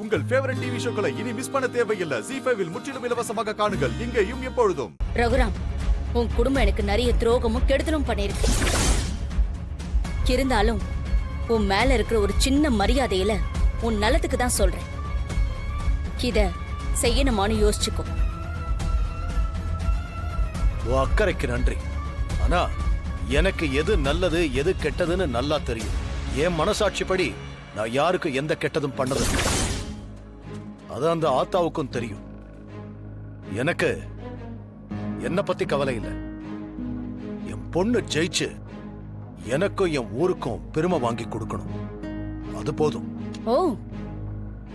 உங்கள் favourite TV ஷோக்களை இனி miss பண்ண தேவையில்லை. ZEE5 இல் முற்றிலும் இலவசமாக காணுங்கள். இங்கேயும் எப்பொழுதும். ரகுராம், உன் குடும்பம் எனக்கு நிறைய துரோகமும் கெடுதலும் பண்ணிருக்கு. இருந்தாலும் உன் மேல இருக்கிற ஒரு சின்ன மரியாதையில உன் நலத்துக்கு தான் சொல்றேன். இத செய்யணுமான்னு யோசிச்சுக்கோ. உன் அக்கறைக்கு நன்றி. ஆனா எனக்கு எது நல்லது எது கெட்டதுன்னு நல்லா தெரியும். என் மனசாட்சிப்படி நான் யாருக்கு எந்த கெட்டதும் பண்ணது அது அந்த ஆத்தாவுக்கும் தெரியும். எனக்கு என்ன பத்தி கவலை இல்லை. என் பொண்ணு ஜெயிச்சு எனக்கும் என் ஊருக்கும் பெருமை வாங்கி கொடுக்கணும். அது போதும். ஓ,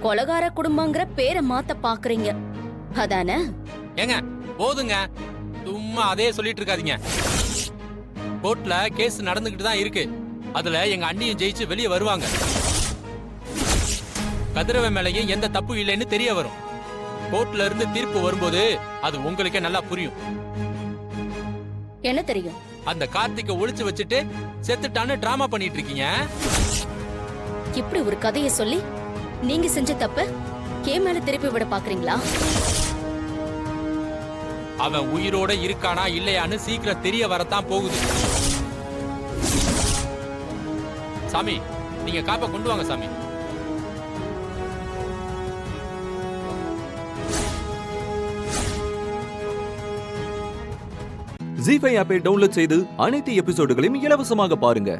கொலகார குடும்பங்கிற பேரை மாத்த பாக்குறீங்க அதானே? ஏங்க போதுங்க, சும்மா அதே சொல்லிட்டு இருக்காதீங்க. கோர்ட்ல கேஸ் நடந்துகிட்டு தான் இருக்கு. அதுல எங்க அண்ணியும் ஜெயிச்சு வெளியே வருவாங்க. கதிரவன் மேலேயும் எந்த தப்பு இல்லைன்னு தெரிய வரும். கோர்ட்ல இருந்து தீர்ப்பு வரும்போது அது உங்களுக்கே நல்லா புரியும். என்ன தெரியும்? அந்த கார்த்திகை ஒளிச்சு வச்சுட்டு செத்துட்டான்னு டிராமா பண்ணிட்டு இருக்கீங்க. இப்படி ஒரு கதையை சொல்லி நீங்க செஞ்ச தப்ப என் மேல திருப்பி விட பாக்குறீங்களா? அவன் உயிரோட இருக்கானா இல்லையான்னு சீக்கிரம் தெரிய வரத்தான் போகுது. சாமி, நீங்க காப்ப கொண்டு வாங்க சாமி. ZEE5 ஆப்பை டவுன்லோட் செய்து அனைத்து எபிசோடுகளையும் இலவசமாக பாருங்க.